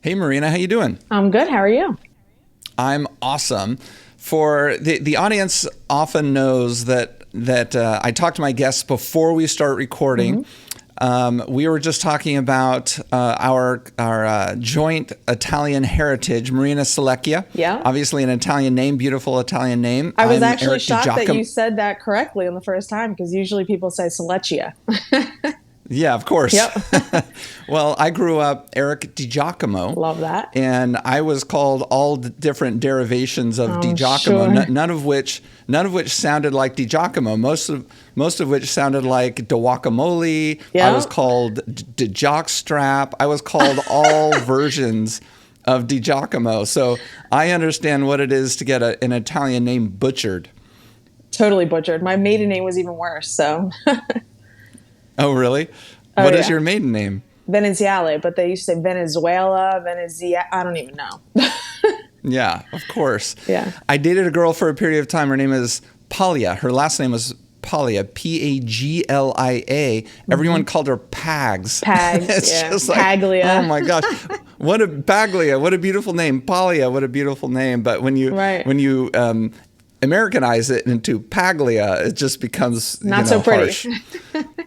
Hey Marina, how you doing? I'm good. How are you? I'm awesome. For the audience often knows that I talk to my guests before we start recording. Hmm. We were just talking about our joint Italian heritage, Marina Sellecchia. Yeah. Obviously an Italian name, beautiful Italian name. I was I'm actually Eric shocked that DiGiacomo. you said that correctly on the first time because usually people say Sellecchia. Yeah, of course. Yep. Well, I grew up Eric DiGiacomo, Love that. and I was called all the different derivations of I'm DiGiacomo, sure. none of which sounded like DiGiacomo. Most of which sounded like DeWakamole. I was Yeah. called DiJockstrap. I was called all versions of DiGiacomo. So I understand what it is to get an Italian name butchered. Totally butchered. My maiden name was even worse. So, Oh, really? oh, What is yeah. your maiden name? Veneziale, but they used to say Venezuela, Venezia. I don't even know. Yeah, of course. Yeah. I dated a girl for a period of time. Her name is Palia. Her last name was Palia, Paglia. Hmm. Everyone called her Pags. Pags. It's Yeah. just like, oh Paglia. my gosh, what a Baglia, what a beautiful name. Palia, what a beautiful name. But when you Right. when you Americanize it into Paglia, it just becomes Not so pretty. harsh.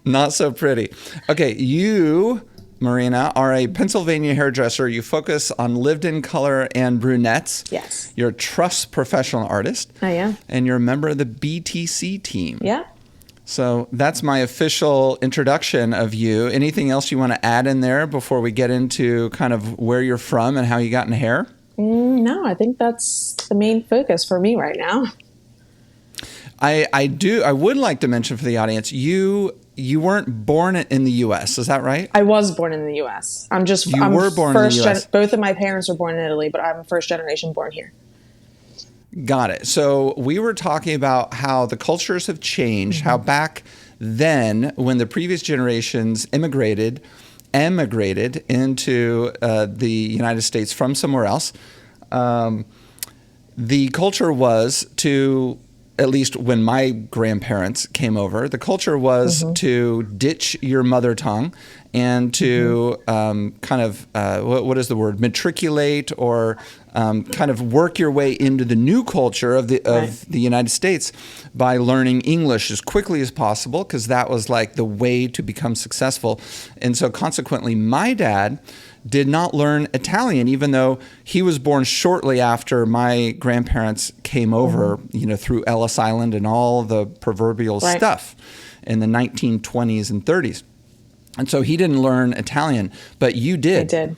Not so pretty. Okay, you, Marina, are a Pennsylvania hairdresser. You focus on lived-in color and brunettes. Yes. You're a trust professional artist. I am. And you're a member of the BTC team. Yeah. So that's my official introduction of you. Anything else you want to add in there before we get into kind of where you're from and how you got in hair? No, I think that's the main focus for me right now. I would like to mention for the audience, you weren't born in the U.S., is that right? I was born in the U.S. You I'm were born in the U.S. both of my parents were born in Italy, but I'm first generation born here. Got it. So we were talking about how the cultures have changed, how back then, when the previous generations emigrated into the United States from somewhere else, the culture was to, at least when my grandparents came over, the culture was to ditch your mother tongue and to what is the word, matriculate or kind of work your way into the new culture of the Right. United States by learning English as quickly as possible, because that was like the way to become successful. And so consequently, my dad did not learn Italian, even though he was born shortly after my grandparents came over, through Ellis Island and all the proverbial Right. stuff in the 1920s and 30s. And so he didn't learn Italian, but you I did. did.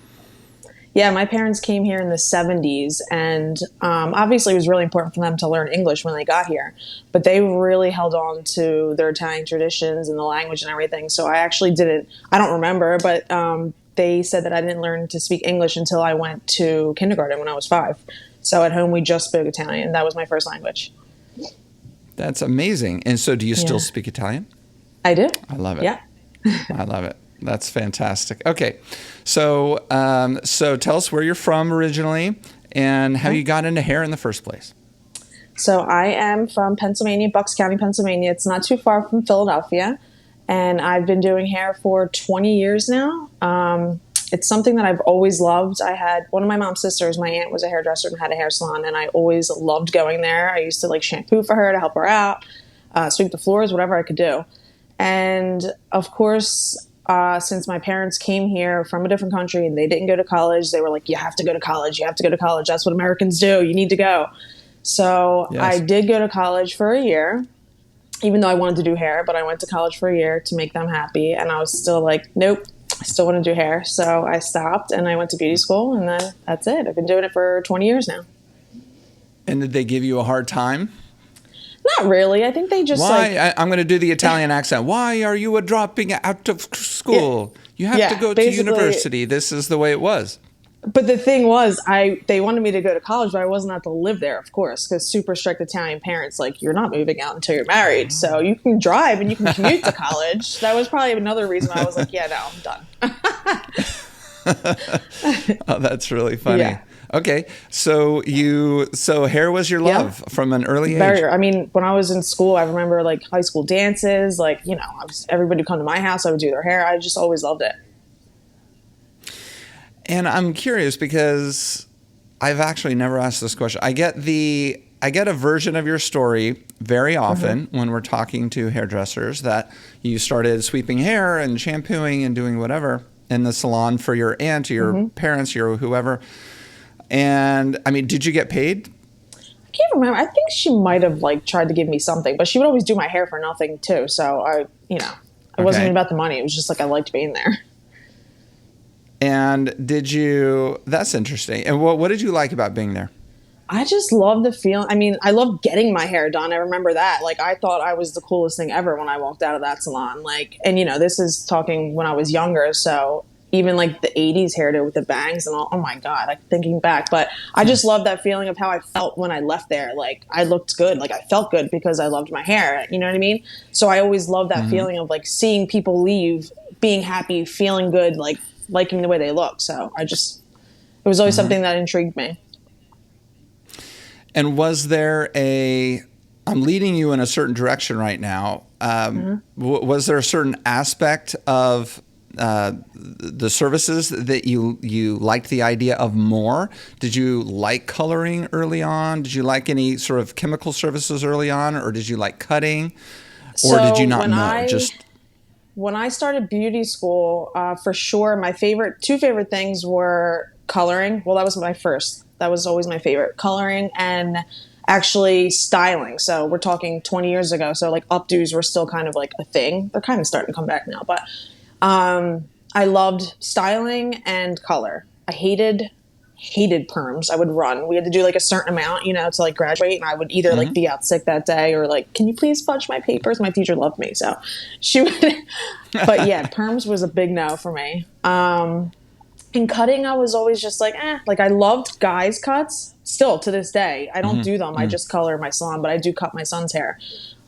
Yeah, my parents came here in the 70s, and obviously it was really important for them to learn English when they got here. But they really held on to their Italian traditions and the language and everything. So I actually didn't, I don't remember, but they said that I didn't learn to speak English until I went to kindergarten when I was 5. So at home, we just spoke Italian. That was my first language. That's amazing. And so do you still Yeah. speak Italian? I do. I love it. Yeah. I love it. That's fantastic. Okay. So so tell us where you're from originally and how you got into hair in the first place. So I am from Pennsylvania, Bucks County, Pennsylvania. It's not too far from Philadelphia. And I've been doing hair for 20 years now. It's something that I've always loved. I had one of my mom's sisters, my aunt was a hairdresser and had a hair salon, and I always loved going there. I used to like shampoo for her to help her out, sweep the floors, whatever I could do. And of course, since my parents came here from a different country and they didn't go to college, they were like, you have to go to college. You have to go to college. That's what Americans do. You need to go. So I Yes. did go to college for a year, even though I wanted to do hair, but I went to college for a year to make them happy. And I was still like, nope, I still want to do hair. So I stopped and I went to beauty school, and then that's it. I've been doing it for 20 years now. And did they give you a hard time? Not really. I think they just Why? like, I'm going to do the Italian accent. Why are you dropping out of school? You have to Yeah, go to basically- university. This is the way it was. but the thing was, they wanted me to go to college, but I wasn't allowed to live there, of course, because super strict Italian parents, like, you're not moving out until you're married. So you can drive and you can commute to college. That was probably another reason I was like, yeah, no, I'm done. Oh, that's really funny. Yeah. Okay, so hair was your love from an early age. I mean, when I was in school, I remember like high school dances, like, everybody would come to my house, I would do their hair. I just always loved it. And I'm curious because I've actually never asked this question. I get a version of your story very often when we're talking to hairdressers, that you started sweeping hair and shampooing and doing whatever in the salon for your aunt or your parents, your whoever. And I mean, did you get paid? I can't remember. I think she might have like tried to give me something, but she would always do my hair for nothing too. So it wasn't even about the money. It was just like I liked being there. And that's interesting. And what did you like about being there? I just love the feeling. I mean, I love getting my hair done. I remember that. Like, I thought I was the coolest thing ever when I walked out of that salon. Like, and this is talking when I was younger. So even like the 80s hairdo with the bangs and all. Oh my God, like thinking back. But I just love that feeling of how I felt when I left there. Like, I looked good. Like, I felt good because I loved my hair. You know what I mean? So I always love that feeling of like seeing people leave, being happy, feeling good, like liking the way they look. So it was always something that intrigued me. And was there I'm leading you in a certain direction right now. Was there a certain aspect of the services that you liked the idea of more? Did you like coloring early on? Did you like any sort of chemical services early on? Or did you like cutting? Or did you not know? When I started beauty school, for sure, my two favorite things were coloring. Well, that was my first. That was always my favorite. Coloring and actually styling. So we're talking 20 years ago. So like updos were still kind of like a thing. They're kind of starting to come back now. But I loved styling and color. I hated perms. I would run. We had to do like a certain amount, to like graduate. And I would either like be out sick that day or like, can you please fudge my papers? My teacher loved me. So she would, but yeah, perms was a big no for me. In cutting, I was always just like, like I loved guys' cuts still to this day. I don't do them. I just color my salon, but I do cut my son's hair.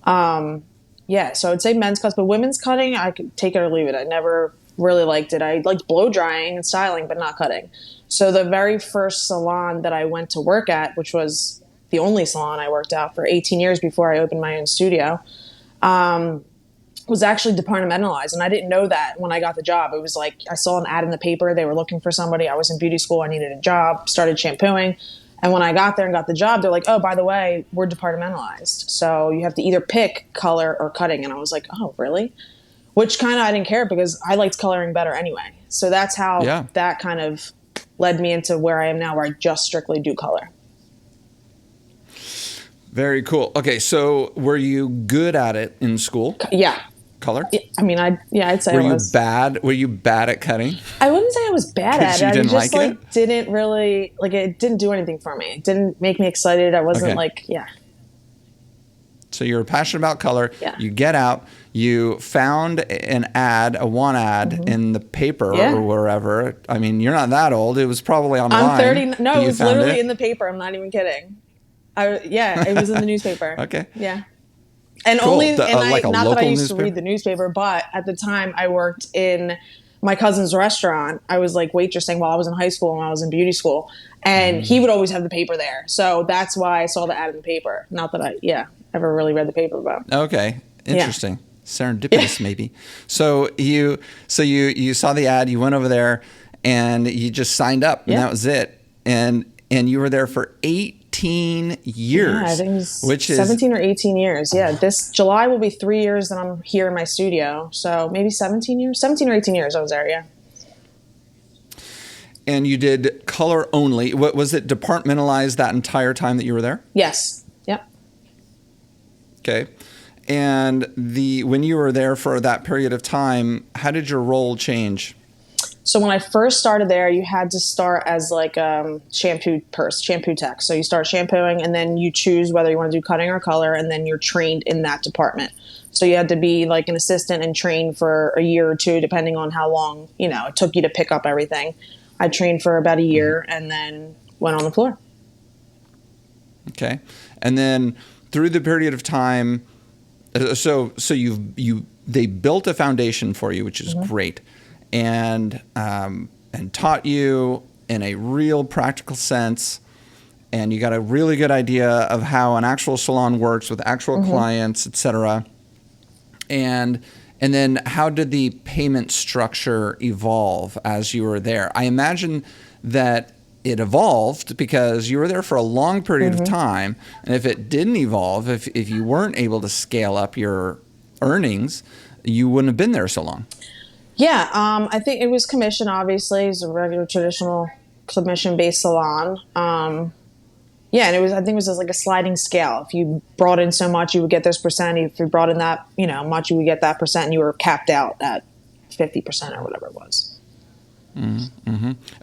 So I would say men's cuts, but women's cutting, I could take it or leave it. I never really liked it. I liked blow drying and styling, but not cutting. So the very first salon that I went to work at, which was the only salon I worked at for 18 years before I opened my own studio, was actually departmentalized. And I didn't know that when I got the job. It was like, I saw an ad in the paper. They were looking for somebody. I was in beauty school. I needed a job, started shampooing. And when I got there and got the job, they're like, oh, by the way, we're departmentalized. So you have to either pick color or cutting. And I was like, oh, really? Which kind of, I didn't care because I liked coloring better anyway. So that's how that kind of led me into where I am now, where I just strictly do color. Very cool. Okay. So were you good at it in school? Yeah. Color? I mean, I'd say I was. Were you bad at cutting? I wouldn't say I was bad at it. You didn't I just like it? Didn't really it didn't do anything for me. It didn't make me excited. I wasn't So you were passionate about color. Yeah. You get out, you found an ad, a want ad in the paper or wherever. I mean, you're not that old. It was probably online. I'm 30. No, it was literally in the paper. I'm not even kidding. It was in the newspaper. Okay. Yeah. And cool. not that I used newspaper? to read the newspaper, but at the time I worked in my cousin's restaurant. I was like waitressing while I was in high school and when I was in beauty school. And he would always have the paper there. So that's why I saw the ad in the paper. Not that I, ever really read the paper about. Okay. Interesting. Yeah. Serendipitous, maybe. So you saw the ad, you went over there and you just signed up and that was it. And you were there for 18 years. Yeah, I think it was 17 or 18 years. Yeah, this July will be 3 years that I'm here in my studio. So maybe 17 or 18 years I was there, yeah. And you did color only. What was it, departmentalized that entire time that you were there? Yes. Yep. Okay. And when you were there for that period of time, how did your role change? So when I first started there, you had to start as like shampoo tech. So you start shampooing and then you choose whether you want to do cutting or color, and then you're trained in that department. So you had to be like an assistant and train for a year or two, depending on how long, it took you to pick up everything. I trained for about a year and then went on the floor. Okay. And then through the period of time, so they built a foundation for you, which is great. And taught you in a real practical sense, and you got a really good idea of how an actual salon works with actual clients, etc. And And then how did the payment structure evolve as you were there? I imagine that it evolved because you were there for a long period of time. And if it didn't evolve, if you weren't able to scale up your earnings, you wouldn't have been there so long. Yeah, I think it was commission, obviously. It's a regular, traditional commission-based salon. Yeah, and I think it was just like a sliding scale. If you brought in so much, you would get this percent. If you brought in that, much, you would get that percent, and you were capped out at 50% or whatever it was.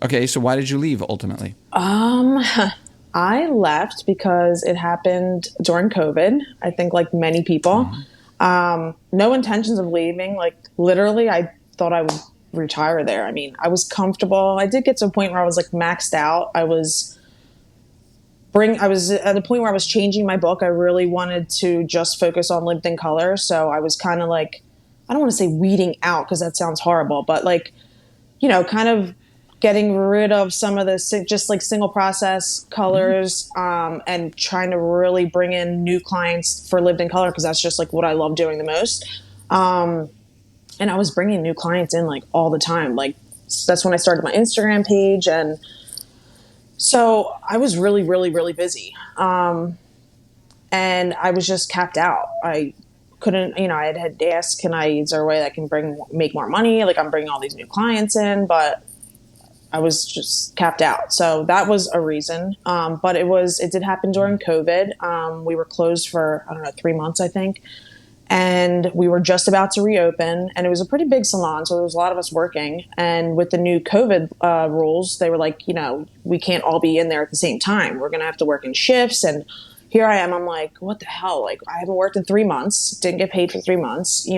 Okay, so why did you leave ultimately? I left because it happened during COVID. I think like many people, no intentions of leaving. Like literally, I thought I would retire there. I mean, I was comfortable. I did get to a point where I was like maxed out. I was at the point where I was changing my book. I really wanted to just focus on lived in color. So I was kind of like, I don't want to say weeding out because that sounds horrible, but like, kind of getting rid of some of the just like single process colors, and trying to really bring in new clients for lived in color because that's just like what I love doing the most. And I was bringing new clients in like all the time. Like that's when I started my Instagram page. And so I was really, really, really busy. And I was just capped out. I couldn't, I had asked, is there a way that I can make more money? Like I'm bringing all these new clients in, but I was just capped out. So that was a reason. But it did happen during COVID. We were closed for, 3 months, I think. And we were just about to reopen, and it was a pretty big salon, so there was a lot of us working. And with the new COVID rules, they were like, we can't all be in there at the same time. We're going to have to work in shifts. And here I am. I'm like, what the hell? Like, I haven't worked in 3 months, didn't get paid for 3 months.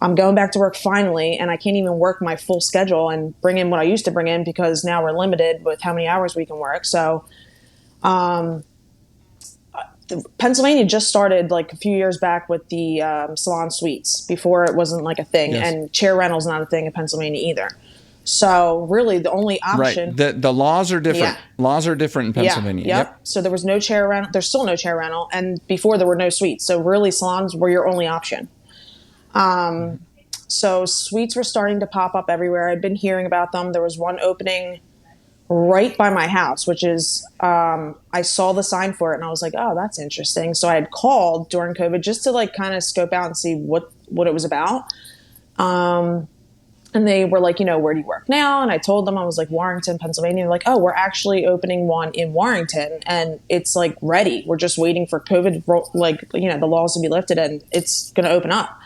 I'm going back to work finally, and I can't even work my full schedule and bring in what I used to bring in because now we're limited with how many hours we can work. So, Pennsylvania just started like a few years back with the salon suites. Before it wasn't like a thing, and chair rental's not a thing in Pennsylvania either. So really, the only option, right? The laws are different. Yeah. Laws are different in Pennsylvania. Yeah. Yep. So there was no chair rental. There's still no chair rental, and before there were no suites. So really, salons were your only option. So suites were starting to pop up everywhere. I'd been hearing about them. There was one opening right by my house, which is, I saw the sign for it and I was like, oh, that's interesting. So I had called during COVID just to like kind of scope out and see what it was about. And they were like, where do you work now? And I told them I was like, Warrington, Pennsylvania. They're like, oh, we're actually opening one in Warrington and it's like ready. We're just waiting for COVID, the laws to be lifted and it's going to open up.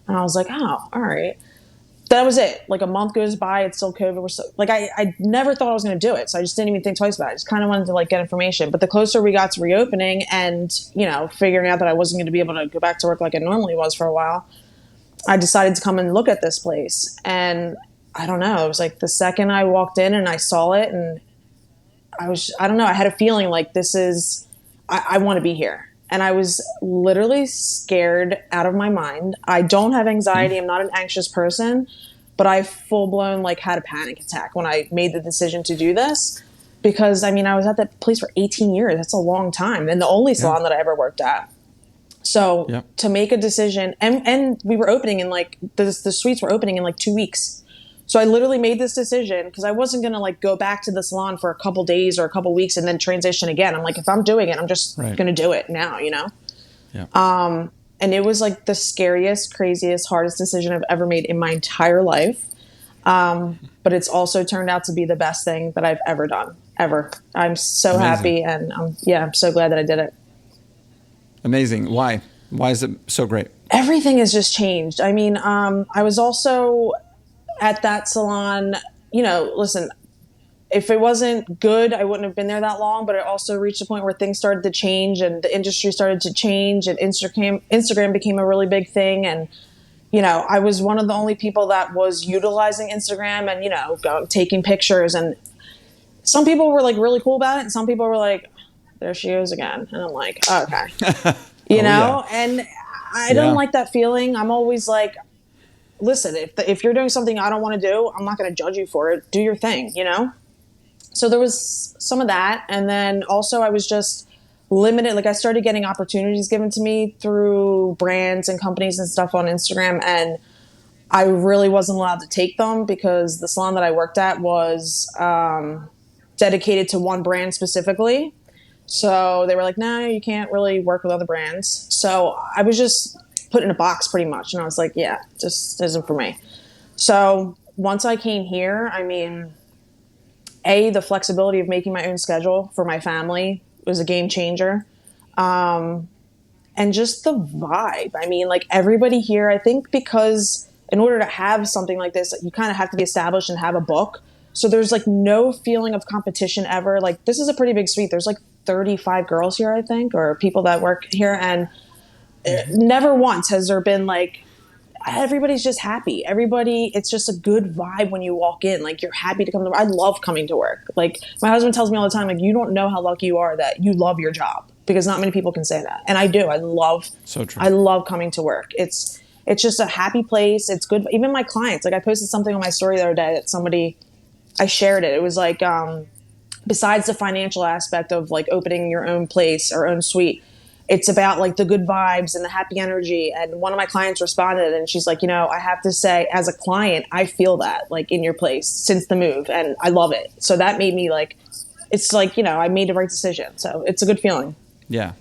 And I was like, oh, all right. That was it. Like a month goes by, it's still COVID. We're still, like, I never thought I was going to do it. So I just didn't even think twice about it. I just kind of wanted to like get information. But the closer we got to reopening and, figuring out that I wasn't going to be able to go back to work like I normally was for a while, I decided to come and look at this place. And I don't know, it was like the second I walked in and I saw it and I don't know, I had a feeling like I want to be here. And I was literally scared out of my mind. I don't have anxiety. I'm not an anxious person, but I full blown like had a panic attack when I made the decision to do this because I was at that place for 18 years. That's a long time. And the only salon that I ever worked at. So to make a decision and we were opening in like the suites were opening in like 2 weeks. So I literally made this decision because I wasn't going to like go back to the salon for a couple days or a couple weeks and then transition again. I'm like, if I'm doing it, I'm just going to do it now, Yeah. And it was like the scariest, craziest, hardest decision I've ever made in my entire life. But it's also turned out to be the best thing that I've ever done, ever. I'm so happy and I'm so glad that I did it. Amazing. Why? Why is it so great? Everything has just changed. I was also at that salon, listen, if it wasn't good, I wouldn't have been there that long, but it also reached a point where things started to change and the industry started to change and Instagram became a really big thing. And, I was one of the only people that was utilizing Instagram and, taking pictures. And some people were like really cool about it. And some people were like, there she is again. And I'm like, oh, okay, and I don't like that feeling. I'm always like, listen, if you're doing something I don't want to do, I'm not going to judge you for it. Do your thing, So there was some of that. And then also I was just limited. Like I started getting opportunities given to me through brands and companies and stuff on Instagram. And I really wasn't allowed to take them because the salon that I worked at was dedicated to one brand specifically. So they were like, no, you can't really work with other brands. So I was just put in a box pretty much. And I was like, yeah, just isn't for me. So once I came here, I mean, the flexibility of making my own schedule for my family was a game changer. And just the vibe. I mean, like everybody here, I think because in order to have something like this, you kind of have to be established and have a book. So there's like no feeling of competition ever. Like this is a pretty big suite. There's like 35 girls here, I think, or people that work here. And never once has there been like, everybody's just happy. Everybody, it's just a good vibe when you walk in. Like you're happy to come to work. I love coming to work. Like my husband tells me all the time, like you don't know how lucky you are that you love your job because not many people can say that. And I do. So true. I love coming to work. It's just a happy place. It's good. Even my clients, like I posted something on my story the other day that I shared it. It was like, besides the financial aspect of like opening your own place or own suite, it's about like the good vibes and the happy energy. And one of my clients responded and she's like, I have to say as a client, I feel that like in your place since the move and I love it. So that made me like, it's like, I made the right decision. So it's a good feeling. Yeah,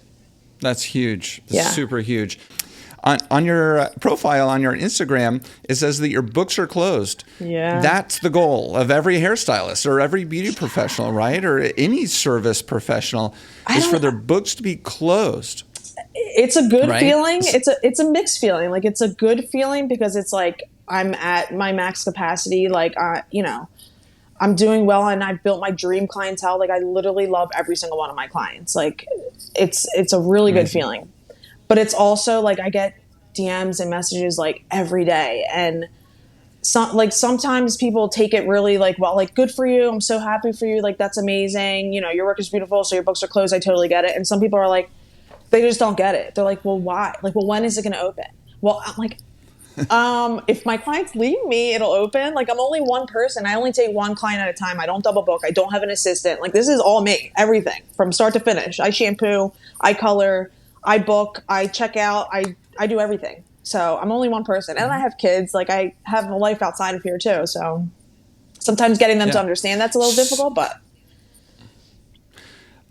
that's huge. Yeah. Super huge. On your profile on your Instagram, it says that your books are closed. Yeah. That's the goal of every hairstylist or every beauty professional, right? Or any service professional is for their books to be closed. It's a good right? feeling. It's a mixed feeling. Like it's a good feeling because it's like I'm at my max capacity. Like, I'm doing well and I've built my dream clientele. Like I literally love every single one of my clients. Like it's a really good feeling. But it's also like I get DMs and messages like every day. And sometimes people take it really like, well, like good for you. I'm so happy for you. Like that's amazing. Your work is beautiful. So your books are closed. I totally get it. And some people are like, they just don't get it. They're like, well, why? Like, well, when is it going to open? Well, I'm like, if my clients leave me, it'll open. Like I'm only one person. I only take one client at a time. I don't double book. I don't have an assistant. Like this is all me, everything from start to finish. I shampoo, I color, I book, I check out, I do everything. So I'm only one person and I have kids. Like I have a life outside of here too. So sometimes getting them to understand that's a little difficult, but.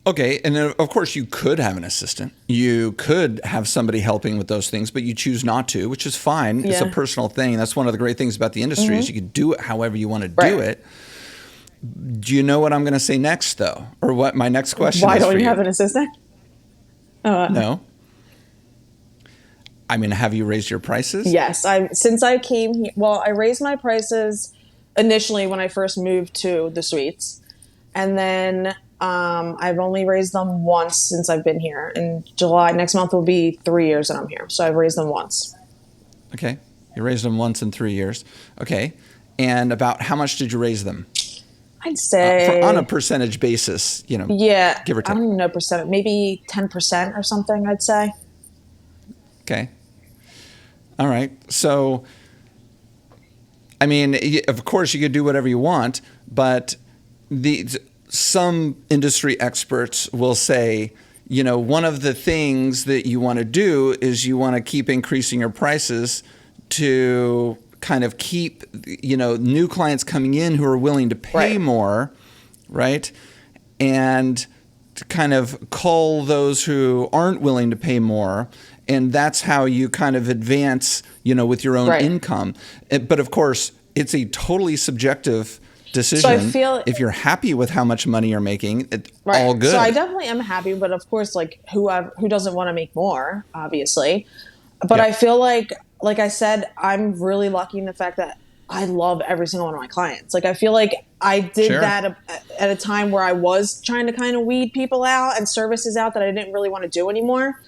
Okay. And then of course you could have an assistant. You could have somebody helping with those things, but you choose not to, which is fine. Yeah. It's a personal thing. That's one of the great things about the industry is you can do it however you want to do it. Do you know what I'm going to say next though? Or what my next question is Why for don't you have an assistant? No. I mean, have you raised your prices? Yes. Since I came here, well, I raised my prices initially when I first moved to the suites. And then I've only raised them once since I've been here. In July, next month will be 3 years that I'm here. So I've raised them once. Okay. You raised them once in 3 years. Okay. And about how much did you raise them? I'd say on a percentage basis, yeah, give or take. I don't even know percent, maybe 10% or something, I'd say. Okay. All right. So, I mean, of course you could do whatever you want, but some industry experts will say, one of the things that you want to do is you want to keep increasing your prices to kind of keep, new clients coming in who are willing to pay more, right? And to kind of cull those who aren't willing to pay more. And that's how you kind of advance, with your own income. But of course, it's a totally subjective decision. So I feel if you're happy with how much money you're making, it's all good. So I definitely am happy, but of course, like who doesn't want to make more, obviously. But I feel like I said, I'm really lucky in the fact that I love every single one of my clients. Like I feel like I did that at a time where I was trying to kind of weed people out and services out that I didn't really want to do anymore.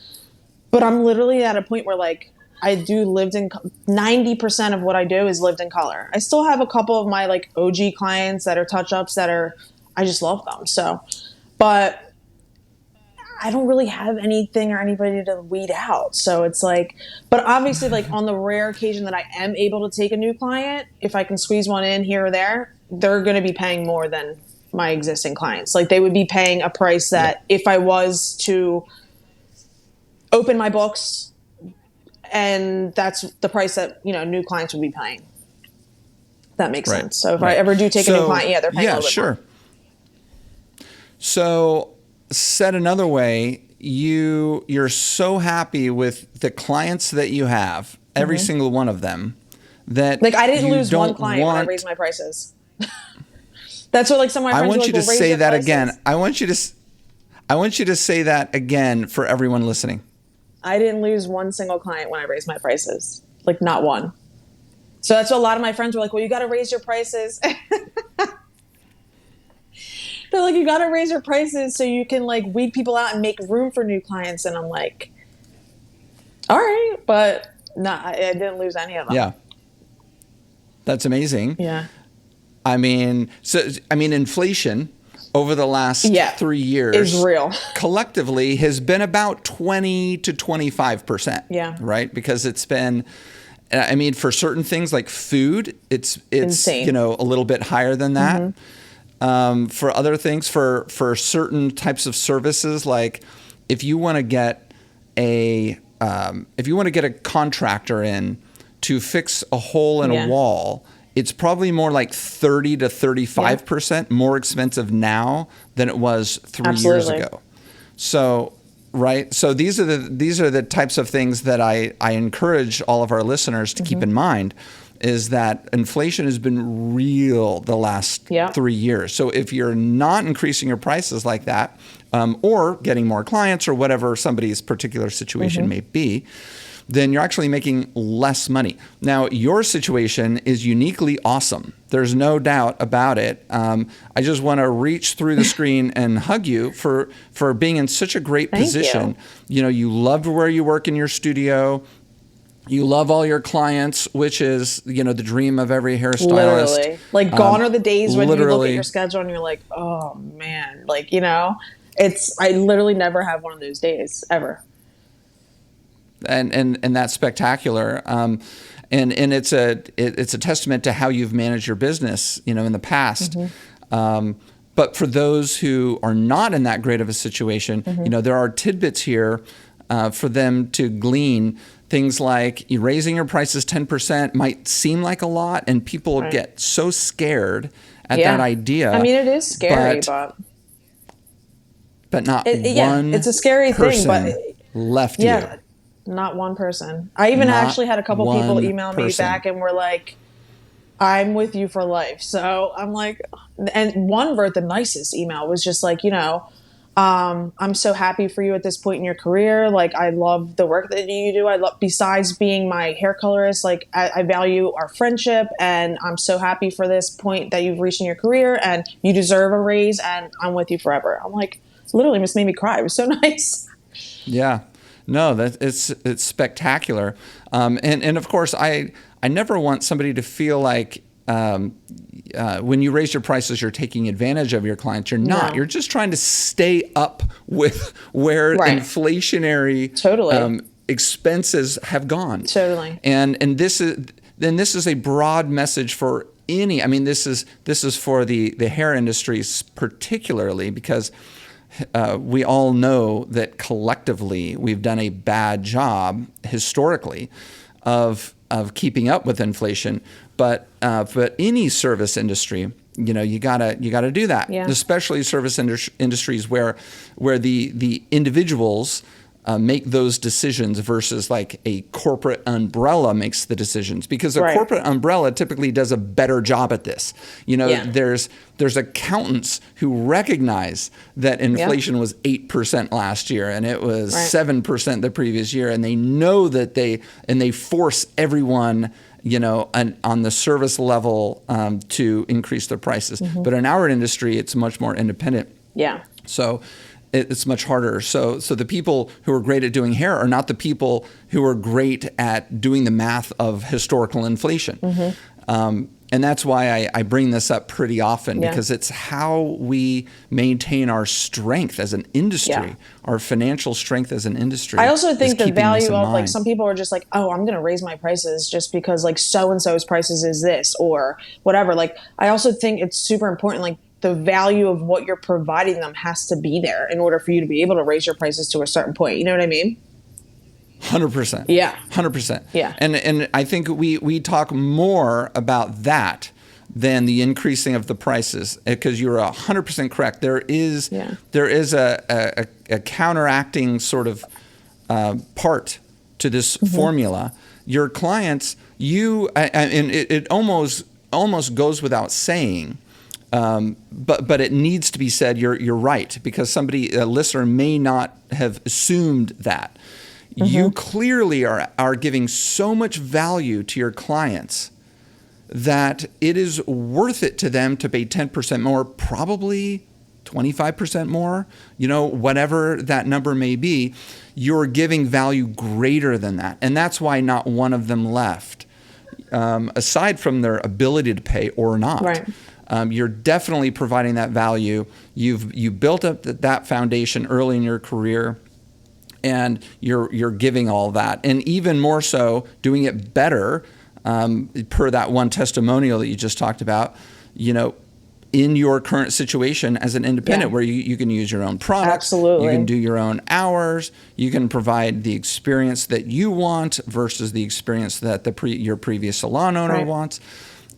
But I'm literally at a point where like I do 90% of what I do is lived in color. I still have a couple of my like OG clients that are touch-ups I just love them. So, but I don't really have anything or anybody to weed out. So it's like, but obviously like on the rare occasion that I am able to take a new client, if I can squeeze one in here or there, they're going to be paying more than my existing clients. Like they would be paying a price that if I was to open my books and that's the price that, new clients would be paying. That makes Right. sense. So if I Right. ever do take a new client, they're paying a little bit sure. more. So said another way, you're so happy with the clients that you have, every single one of them, that Like, I didn't you lose don't one client when I want- raised my prices. That's what, like, some of my I friends want were you like, to well, raise say your that prices. again. I want you to say that again for everyone listening. I didn't lose one single client when I raised my prices. Like, not one. So that's what a lot of my friends were like, well, you got to raise your prices. They're like, you got to raise your prices so you can, like, weed people out and make room for new clients. And I'm like, all right, but no, I didn't lose any of them. Yeah. That's amazing. Yeah. I mean, inflation over the last 3 years is real. collectively has been about 20 to 25%. Yeah. Right? Because it's been, I mean, for certain things like food, it's insane. A little bit higher than that. For other things, for certain types of services, like if you want to get a contractor in to fix a hole in a wall, it's probably more like 30 to 35% more expensive now than it was 3 years ago. So, right. So these are the types of things that I encourage all of our listeners to keep in mind, is that inflation has been real the last 3 years. So if you're not increasing your prices like that, or getting more clients or whatever somebody's particular situation may be, then you're actually making less money. Now, your situation is uniquely awesome. There's no doubt about it. I just want to reach through the screen and hug you for being in such a great position. You loved where you work in your studio. You love all your clients, which is, the dream of every hairstylist. Literally. Like, gone are the days when you look at your schedule and you're like, oh, man. Like, I literally never have one of those days, ever. And that's spectacular. And it's a testament to how you've managed your business, in the past. But for those who are not in that great of a situation, there are tidbits here for them to glean. Things like raising your prices 10% might seem like a lot, and people get so scared at that idea. I mean, it is scary, but not one it's a scary thing, but left you. Not one person. I even actually had a couple people email me back and were like, I'm with you for life. So I'm like, and one wrote the nicest email, was just like, I'm so happy for you at this point in your career. Like, I love the work that you do. Besides being my hair colorist, like, I value our friendship, and I'm so happy for this point that you've reached in your career, and you deserve a raise, and I'm with you forever. I'm like, literally just made me cry. It was so nice. Yeah. No, it's spectacular. And of course, I never want somebody to feel like, when you raise your prices, you're taking advantage of your clients. You're not. No. You're just trying to stay up with where inflationary expenses have gone. Totally. And this is a broad message for any. I mean, this is for the hair industry particularly, because we all know that collectively we've done a bad job historically of keeping up with inflation. But any service industry, you gotta do that. Yeah. Especially service industries where the individuals make those decisions versus like a corporate umbrella makes the decisions, because a corporate umbrella typically does a better job at this. There's accountants who recognize that inflation was 8% last year and it was 7% the previous year, and they know that they force everyone on the service level to increase their prices. But in our industry, it's much more independent. Yeah. So it's much harder. So the people who are great at doing hair are not the people who are great at doing the math of historical inflation. And that's why I bring this up pretty often, because it's how we maintain our strength as an industry, our financial strength as an industry. I also think the value of, like, some people are just like, oh, I'm going to raise my prices just because, like, so-and-so's prices is this or whatever. Like, I also think it's super important, like, the value of what you're providing them has to be there in order for you to be able to raise your prices to a certain point. You know what I mean? 100%. Yeah. 100%. Yeah. And I think we talk more about that than the increasing of the prices, because you're 100% correct. There is a counteracting sort of part to this formula. Your clients, and it almost goes without saying, but it needs to be said. You're right, because a listener may not have assumed that. You clearly are giving so much value to your clients that it is worth it to them to pay 10% more, probably 25% more, whatever that number may be. You're giving value greater than that. And that's why not one of them left, aside from their ability to pay or not. Right. You're definitely providing that value. You built up that foundation early in your career, and you're giving all that, and even more so, doing it better, per that one testimonial that you just talked about. In your current situation as an independent, where you can use your own products, absolutely, you can do your own hours, you can provide the experience that you want versus the experience that your previous salon owner wants,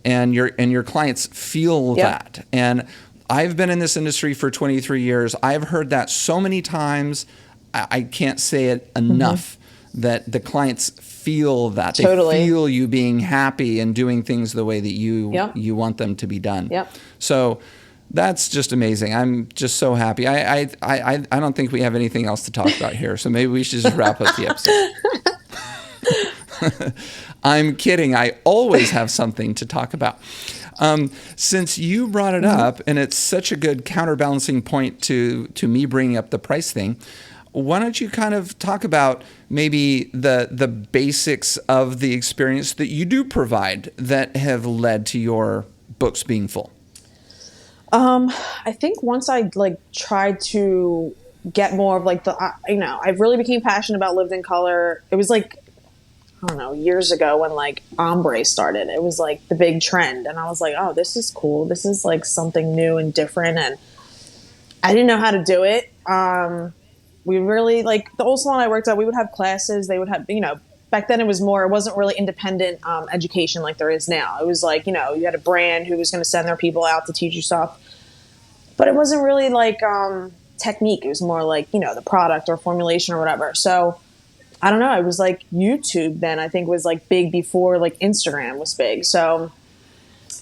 and your clients feel that. And I've been in this industry for 23 years. I've heard that so many times. I can't say it enough, that the clients feel that. Totally. They feel you being happy and doing things the way that you want them to be done. Yep. So that's just amazing. I'm just so happy. I don't think we have anything else to talk about here, so maybe we should just wrap up the episode. I'm kidding. I always have something to talk about. Since you brought it up, and it's such a good counterbalancing point to me bringing up the price thing, why don't you kind of talk about maybe the basics of the experience that you do provide that have led to your books being full? I think once I tried to get more of I really became passionate about lived in color. It was I don't know, years ago when ombre started. It was the big trend, and I was like, oh, this is cool. This is something new and different, and I didn't know how to do it. We really, the old salon I worked at, we would have classes. They would have, back then it wasn't really independent education like there is now. It was you had a brand who was going to send their people out to teach you stuff. But it wasn't really technique. It was more the product or formulation or whatever. So I don't know. It was YouTube then, I think, was big before Instagram was big. So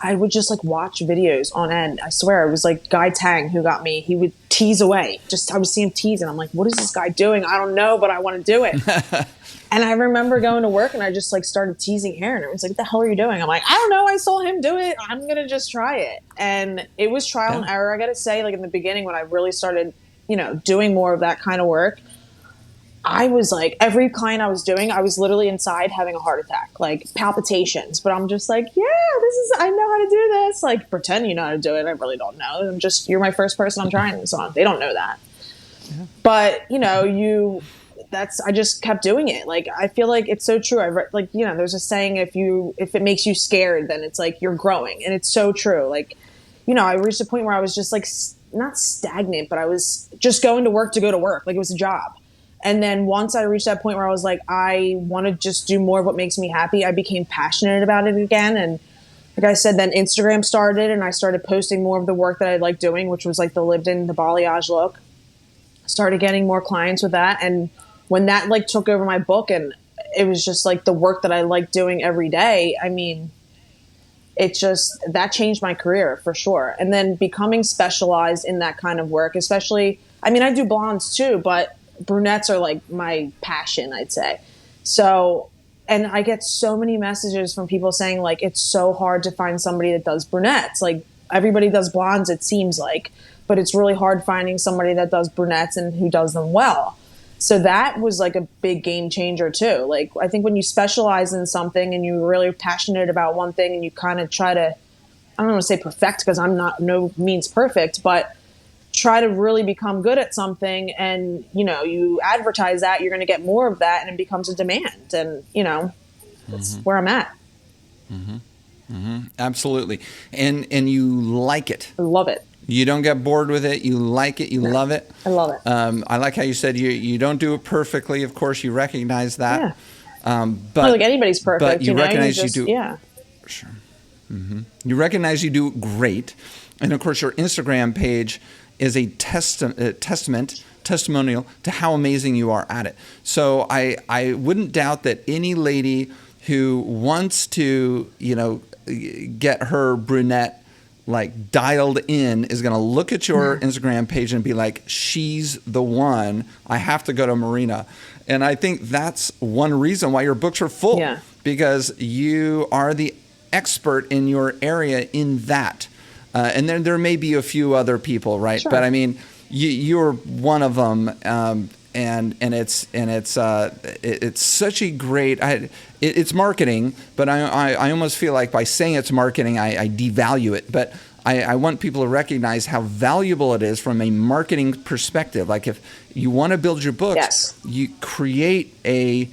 I would just watch videos on end. I swear, it was Guy Tang who got me. He would tease away. I would see him tease, and I'm like, what is this guy doing? I don't know, but I want to do it. And I remember going to work, and I just started teasing hair, and everyone's like, what the hell are you doing? I'm like, I don't know. I saw him do it. I'm going to just try it. And it was trial and error. I got to say, in the beginning when I really started, doing more of that kind of work, I was every client I was doing, I was literally inside having a heart attack, palpitations. But I'm just I know how to do this. Pretend you know how to do it. I really don't know. You're my first person I'm trying this on. They don't know that. Yeah. But, I just kept doing it. I feel it's so true. There's a saying, if it makes you scared, then it's you're growing. And it's so true. I reached a point where I was just not stagnant, but I was just going to work to go to work. It was a job. And then once I reached that point where I was I want to just do more of what makes me happy, I became passionate about it again. And like I said, then Instagram started, and I started posting more of the work that I liked doing, which was the lived-in, the balayage look. Started getting more clients with that. And when that took over my book, and it was just the work that I liked doing every day, I mean, that changed my career for sure. And then becoming specialized in that kind of work, especially, I mean, I do blondes too, but brunettes are my passion, I'd say. So, and I get so many messages from people saying it's so hard to find somebody that does brunettes. Everybody does blondes, it seems but it's really hard finding somebody that does brunettes and who does them well. So that was a big game changer too. I think when you specialize in something and you're really passionate about one thing, and you kind of try to, I don't want to say perfect, because I'm not no means perfect, but try to really become good at something, and you advertise that, you're going to get more of that, and it becomes a demand. And that's where I'm at. Absolutely. And you like it. I love it. You don't get bored with it. You like it. You love it. I love it. I like how you said you don't do it perfectly. Of course, you recognize that. Yeah. But Not like anybody's perfect. But you recognize you do. Yeah. Sure. You recognize you do great, and of course, your Instagram page is a testimonial to how amazing you are at it. So I wouldn't doubt that any lady who wants to get her brunette like dialed in is going to look at your Instagram page and be like, she's the one. I have to go to Marina. And I think that's one reason why your books are full, because you are the expert in your area in that. And then there may be a few other people, right? Sure. But I mean, you're one of them. And it's such a great, it's marketing, but I almost feel like by saying it's marketing, I devalue it. But I want people to recognize how valuable it is from a marketing perspective. Like if you want to build your books, you create a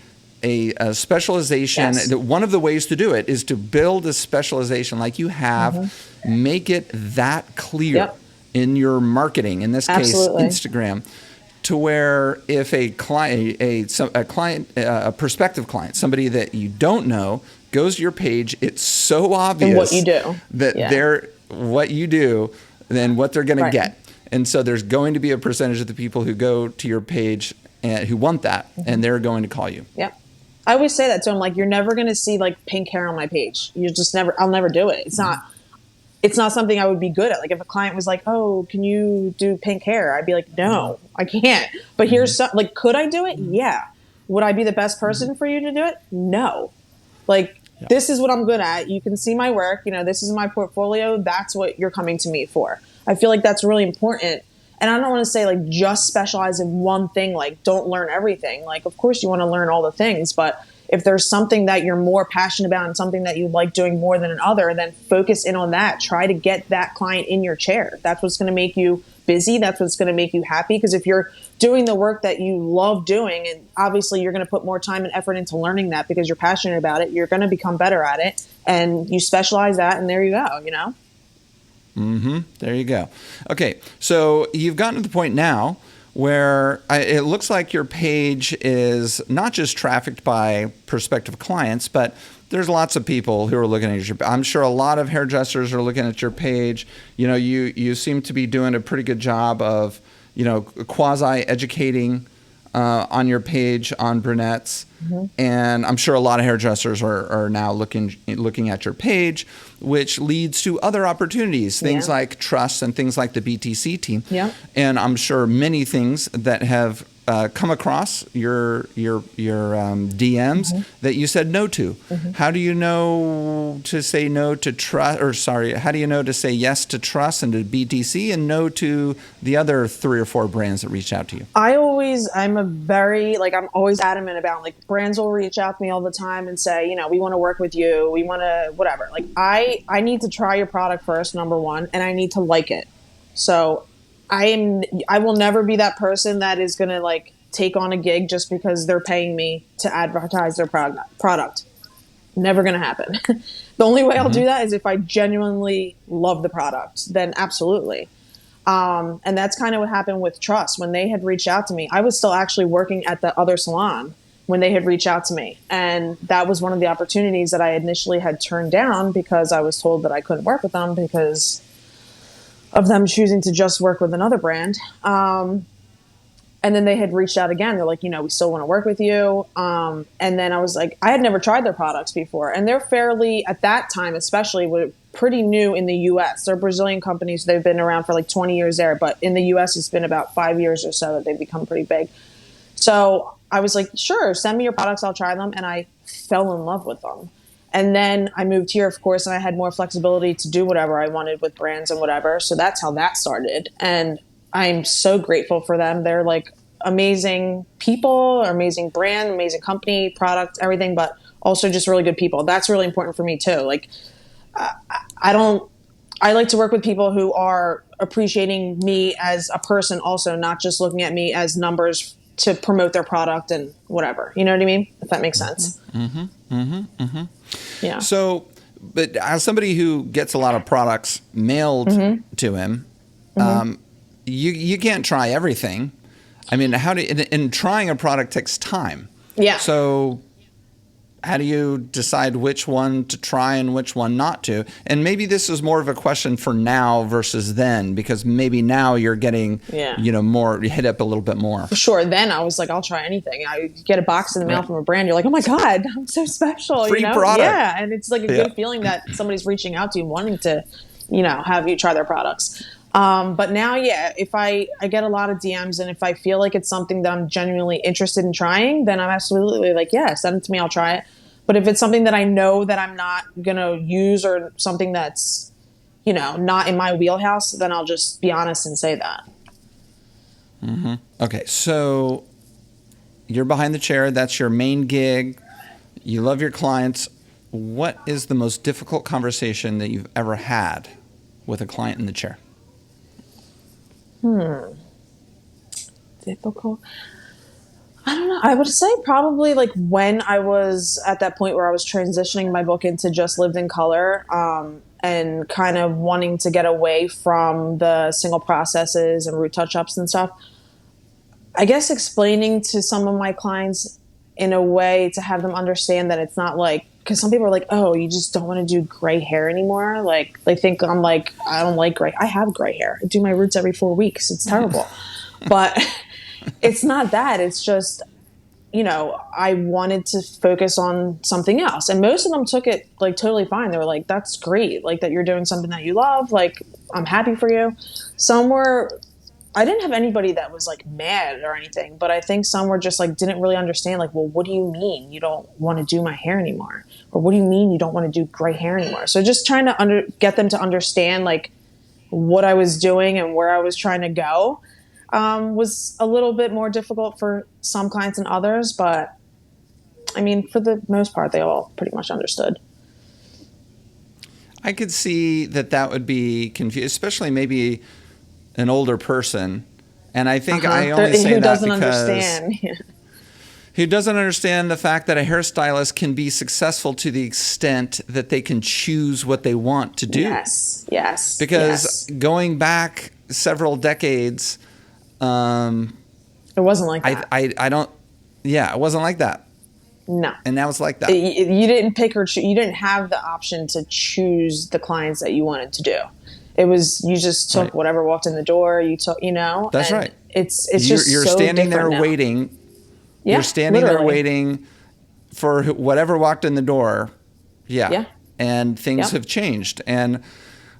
specialization. One of the ways to do it is to build a specialization like you have, make it that clear in your marketing, in this case, Instagram, to where if a client, a prospective client, somebody that you don't know, goes to your page, it's so obvious and what you do. That they're what you do, then what they're going to get. And so there's going to be a percentage of the people who go to your page and who want that, and they're going to call you. Yeah. I always say that to them, like, you're never going to see like pink hair on my page. You just never, I'll never do it. It's not something I would be good at. Like if a client was like, oh, can you do pink hair? I'd be like, no, I can't. But here's some, like, could I do it? Yeah. Would I be the best person for you to do it? No. Like, this is what I'm good at. You can see my work. This is my portfolio. That's what you're coming to me for. I feel like that's really important. And I don't want to say like just specialize in one thing, like don't learn everything. Like, of course you want to learn all the things, but if there's something that you're more passionate about and something that you like doing more than another, then focus in on that. Try to get that client in your chair. That's what's going to make you busy. That's what's going to make you happy. Because if you're doing the work that you love doing, and obviously you're going to put more time and effort into learning that because you're passionate about it, you're going to become better at it, and you specialize that, and there you go, There you go. Okay, so you've gotten to the point now where it looks like your page is not just trafficked by prospective clients, but there's lots of people who are looking at your. I'm sure a lot of hairdressers are looking at your page. You seem to be doing a pretty good job of quasi educating on your page on brunettes. And I'm sure a lot of hairdressers are now looking at your page, which leads to other opportunities, things like trusts and things like the BTC team. And I'm sure many things that have come across your DMs that you said no to. How do you know to say no to trust, or sorry, how do you know to say yes to trust and to BTC and no to the other 3 or 4 brands that reach out to you? I'm always adamant about, like, brands will reach out to me all the time and say, we want to work with you. We want to, whatever. Like I need to try your product first, number one, and I need to like it. So I will never be that person that is going to like take on a gig just because they're paying me to advertise their product. Never going to happen. The only way I'll do that is if I genuinely love the product, then absolutely. And that's kind of what happened with Trust. When they had reached out to me, I was still actually working at the other salon when they had reached out to me. And that was one of the opportunities that I initially had turned down because I was told that I couldn't work with them because of them choosing to just work with another brand. And then they had reached out again. They're like, we still want to work with you. And then I was like, I had never tried their products before. And they're fairly, at that time especially, were pretty new in the U.S. They're Brazilian companies. They've been around for like 20 years there. But in the U.S., it's been about 5 years or so that they've become pretty big. So I was like, sure, send me your products. I'll try them. And I fell in love with them. And then I moved here, of course, and I had more flexibility to do whatever I wanted with brands and whatever. So that's how that started. And I'm so grateful for them. They're like amazing people, amazing brand, amazing company, product, everything, but also just really good people. That's really important for me too. Like, I like to work with people who are appreciating me as a person also, not just looking at me as numbers to promote their product and whatever. You know what I mean? If that makes sense. Yeah. So, but as somebody who gets a lot of products mailed to him, you can't try everything. I mean, and trying a product takes time. Yeah. So how do you decide which one to try and which one not to? And maybe this is more of a question for now versus then, because maybe now you're getting, more, you hit up a little bit more. For sure. Then I was like, I'll try anything. I get a box in the mail from a brand. You're like, oh my God, I'm so special. Free product. Yeah. And it's like a good feeling that somebody's reaching out to you, wanting to, have you try their products. But now, if I get a lot of DMs, and if I feel like it's something that I'm genuinely interested in trying, then I'm absolutely like, send it to me. I'll try it. But if it's something that I know that I'm not going to use, or something that's, not in my wheelhouse, then I'll just be honest and say that. Mm-hmm. Okay. So you're behind the chair. That's your main gig. You love your clients. What is the most difficult conversation that you've ever had with a client in the chair? Difficult. I don't know. I would say probably like when I was at that point where I was transitioning my book into just lived in color, and kind of wanting to get away from the single processes and root touch-ups and stuff. I guess explaining to some of my clients in a way to have them understand that it's not like, because some people are like, oh, you just don't want to do gray hair anymore. Like they think I'm like, I don't like gray. I have gray hair. I do my roots every 4 weeks. It's terrible. But it's not that. It's just, I wanted to focus on something else. And most of them took it like totally fine. They were like, that's great. Like that you're doing something that you love. Like, I'm happy for you. Some were, I didn't have anybody that was like mad or anything, but I think some were just like, didn't really understand. Like, well, what do you mean you don't want to do my hair anymore? Or what do you mean you don't want to do gray hair anymore? So just trying to get them to understand like what I was doing and where I was trying to go. Was a little bit more difficult for some clients than others, but I mean, for the most part, they all pretty much understood. I could see that would be confusing, especially maybe an older person. And I think I only say who that doesn't because understand. who doesn't understand the fact that a hairstylist can be successful to the extent that they can choose what they want to do. Yes. Because going back several decades, it wasn't like that. It wasn't like that. No. And now it's like that. You didn't pick or choose. You didn't have the option to choose the clients that you wanted to do. It was, you just took whatever walked in the door. You took, That's right. It's just you're so standing there now. waiting. Yeah, you're standing literally. there waiting for whatever walked in the door. Yeah. And things have changed. And,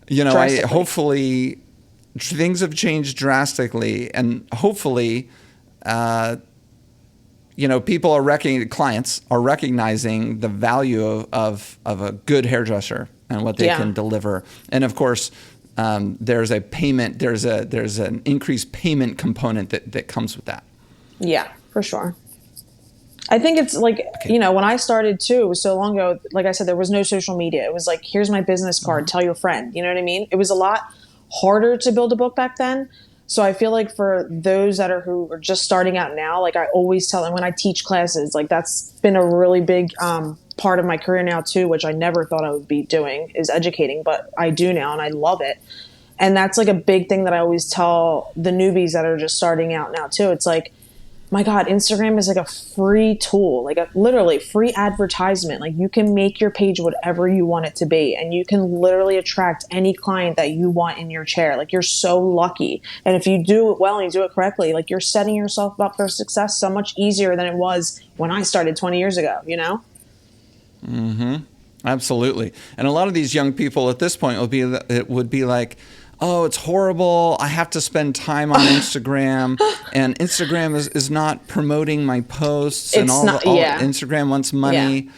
hopefully things have changed drastically. And hopefully, people clients are recognizing the value of a good hairdresser and what they can deliver. And of course, there's a payment, there's an increased payment component that comes with that. Yeah, for sure. I think it's like, when I started too, it was so long ago, like I said, there was no social media. It was like, here's my business card, tell your friend, you know what I mean? It was a lot harder to build a book back then. So I feel like for those who are just starting out now, like I always tell them when I teach classes, like that's been a really big part of my career now too, which I never thought I would be doing, is educating, but I do now and I love it. And that's like a big thing that I always tell the newbies that are just starting out now too. It's like, my God, Instagram is like a free tool, like a literally free advertisement. Like you can make your page whatever you want it to be. And you can literally attract any client that you want in your chair. Like you're so lucky. And if you do it well and you do it correctly, like you're setting yourself up for success so much easier than it was when I started 20 years ago, Mm-hmm. Absolutely. And a lot of these young people at this point would be like, oh, it's horrible. I have to spend time on Instagram, and Instagram is not promoting my posts, and Instagram wants money. Yeah.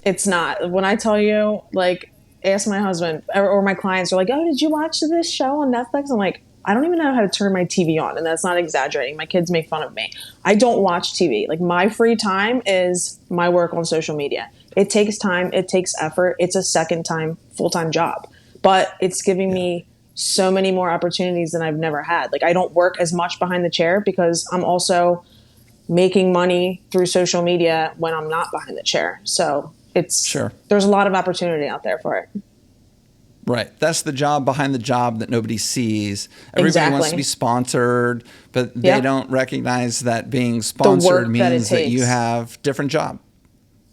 It's not. When I tell you, like, ask my husband or my clients are like, oh, did you watch this show on Netflix? I'm like, I don't even know how to turn my TV on, and that's not exaggerating. My kids make fun of me. I don't watch TV. Like, my free time is my work on social media. It takes time. It takes effort. It's a second-time full-time job, but it's giving me so many more opportunities than I've never had. Like I don't work as much behind the chair because I'm also making money through social media when I'm not behind the chair. So there's a lot of opportunity out there for it. Right. That's the job behind the job that nobody sees. Everybody wants to be sponsored, but they don't recognize that being sponsored means that you have different job.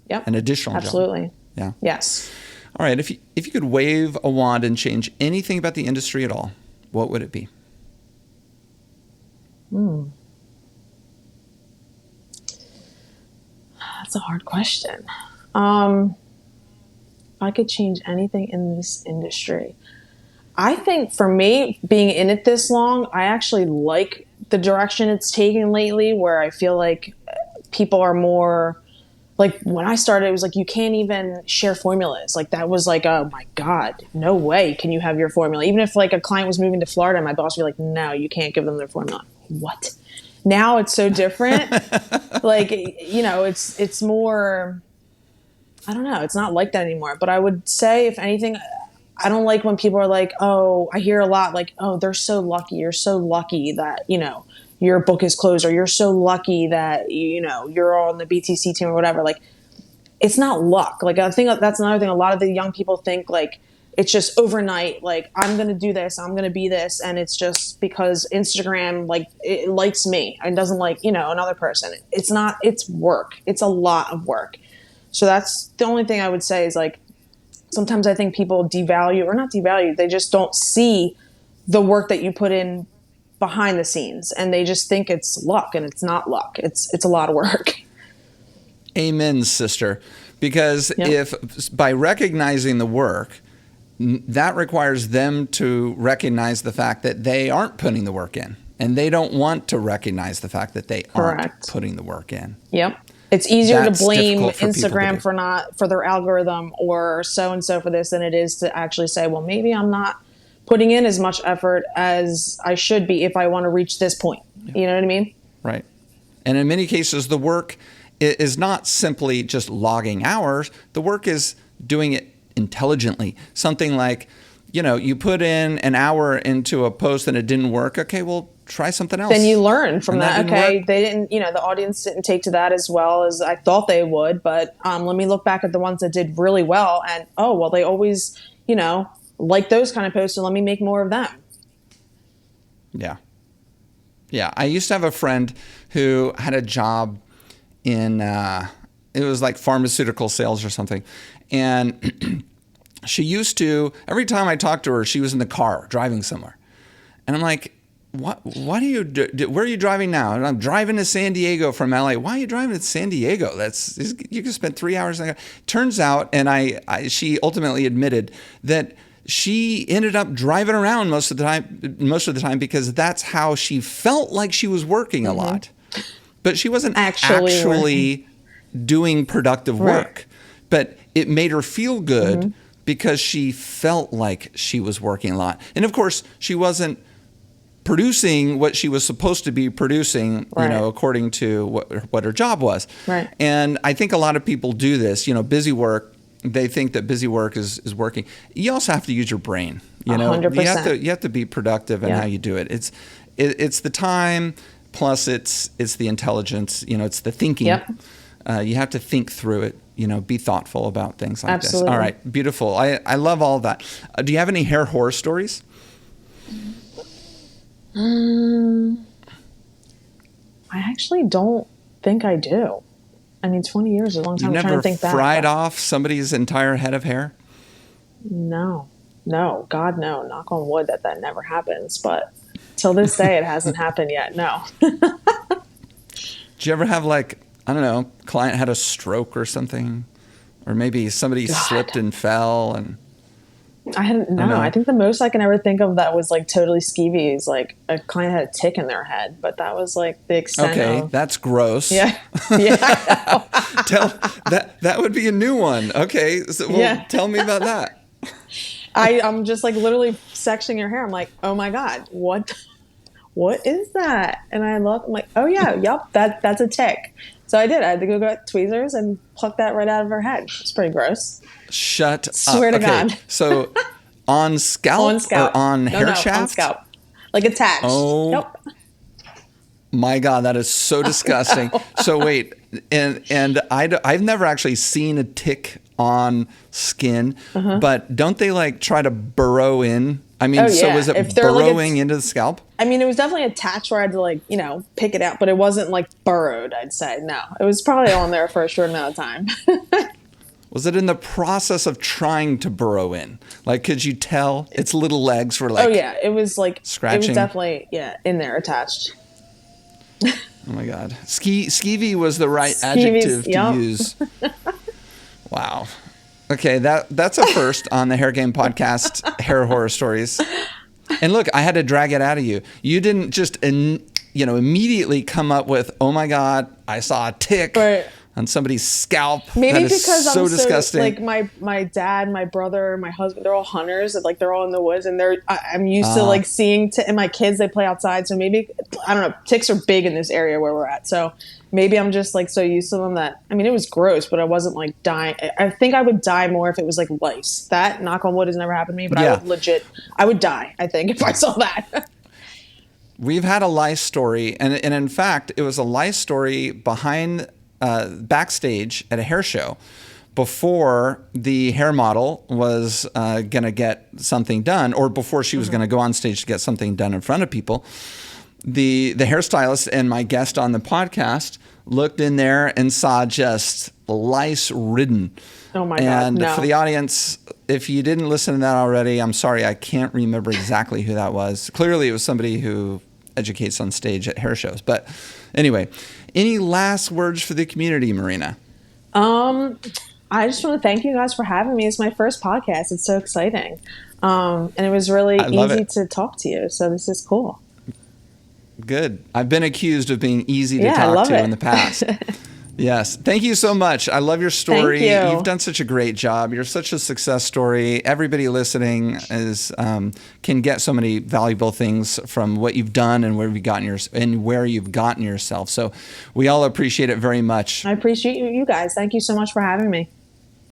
Yep. An additional job. Absolutely. Yeah. Yes. All right. If you could wave a wand and change anything about the industry at all, what would it be? That's a hard question. If I could change anything in this industry, I think for me, being in it this long, I actually like the direction it's taken lately, where I feel like people are more like, when I started, it was like, you can't even share formulas. Like, that was like, oh my God, no way can you have your formula. Even if like a client was moving to Florida, my boss would be like, no, you can't give them their formula. What? Now it's so different. Like, you know, it's more, I don't know. It's not like that anymore. But I would say, if anything, I don't like when people are like, oh, I hear a lot like, oh, they're so lucky. You're so lucky that, you know, your book is closed, or you're so lucky that, you know, you're on the BTC team or whatever. Like, it's not luck. Like, I think that's another thing. A lot of the young people think like it's just overnight. Like, I'm going to do this, I'm going to be this. And it's just because Instagram, like, it likes me and doesn't like, you know, another person. It's not, it's work. It's a lot of work. So that's the only thing I would say is, like, sometimes I think people devalue, or not devalue, they just don't see the work that you put in behind the scenes, and they just think it's luck, and it's not luck. It's a lot of work. Amen, sister. Because if by recognizing the work, that requires them to recognize the fact that they aren't putting the work in, and they don't want to recognize the fact that they aren't putting the work in. Yep. It's easier to blame Instagram for their algorithm, or so-and-so for this, than it is to actually say, well, maybe I'm not putting in as much effort as I should be if I want to reach this point. You know what I mean? Right. And in many cases, the work is not simply just logging hours. The work is doing it intelligently. Something like, you know, you put in an hour into a post and it didn't work. Okay, well, try something else. Then you learn from that. Okay, they didn't, you know, the audience didn't take to that as well as I thought they would. But let me look back at the ones that did really well. And, oh, well, they always, you know, like those kind of posts, and let me make more of them. Yeah. Yeah. I used to have a friend who had a job in, it was like pharmaceutical sales or something. And she used to, every time I talked to her, she was in the car driving somewhere. And I'm like, what do you do? Where are you driving now? And I'm driving to San Diego from LA. Why are you driving to San Diego? You can spend 3 hours. Turns out, and she ultimately admitted that she ended up driving around most of the time because that's how she felt like she was working a lot. But she wasn't actually doing productive work. But it made her feel good because she felt like she was working a lot. And of course, she wasn't producing what she was supposed to be producing, you know, according to what her job was. And I think a lot of people do this, you know, busy work. They think that busy work is working. You also have to use your brain. You know, 100%. You have to be productive in how you do it. It's the time plus it's the intelligence. You know, it's the thinking. You have to think through it. You know, be thoughtful about things like this. All right, beautiful. I love all that. Do you have any hair horror stories? I actually don't think I do. I mean, 20 years is a long time. I'm trying to think back. You've never fried off somebody's entire head of hair? No. God, no. Knock on wood that never happens. But till this day, it hasn't happened yet. No. Did you ever have, like, I don't know, client had a stroke or something? Or maybe somebody slipped and fell and... I think the most I can ever think of that was like totally skeevy is like a client had a tick in their head, but that was like the extent of... that's gross. Yeah. That would be a new one. Okay. So, tell me about that. I'm just like literally sectioning your hair. I'm like, oh my God, what is that? And I'm like, oh yeah, yep, that's a tick. So I did. I had to go get tweezers and pluck that right out of her head. It's pretty gross. Shut up. Swear to God. So on scalp or on hair shaft? On scalp. Like attached. Oh. Nope. My God, that is so disgusting. So wait, and I've never actually seen a tick on skin, but don't they like try to burrow in? I mean, Oh, so yeah. was it If they're, like, burrowing into the scalp? I mean, it was definitely attached where I had to, like, pick it out, but it wasn't like burrowed, I'd say. No, it was probably on there for a short amount of time. Was it in the process of trying to burrow in? Like, could you tell its little legs were like, oh, yeah. It was like, scratching? It was definitely, in there attached. Oh my God. Skeevy was the right adjective to use. Wow. Okay, that's a first on the Hair Game podcast, Hair Horror Stories. And look, I had to drag it out of you. You didn't just immediately come up with, oh my God, I saw a tick on somebody's scalp. Maybe that is because so I'm disgusting. so, like, my dad, my brother, my husband, they're all hunters. And, like, they're all in the woods, and I'm used to, like, seeing, and my kids, they play outside. So maybe, I don't know, ticks are big in this area where we're at. So maybe I'm just, like, so used to them that, I mean, it was gross, but I wasn't, like, dying. I think I would die more if it was, like, lice. That, knock on wood, has never happened to me, but I would die, I think, if I saw that. We've had a lice story, and in fact, it was a lice story backstage at a hair show before the hair model was going to get something done, or before she was going to go on stage to get something done in front of people. The hairstylist and my guest on the podcast looked in there and saw just lice ridden. Oh my God, and no. For the audience, if you didn't listen to that already, I'm sorry, I can't remember exactly who that was. Clearly it was somebody who educates on stage at hair shows. But anyway, any last words for the community, Marina? I just want to thank you guys for having me. It's my first podcast. It's so exciting. And it was really easy to talk to you. So this is cool. Good. I've been accused of being easy to talk to in the past. Yes. Thank you so much. I love your story. Thank you. You've done such a great job. You're such a success story. Everybody listening can get so many valuable things from what you've done and where you've gotten yourself. So we all appreciate it very much. I appreciate you guys. Thank you so much for having me.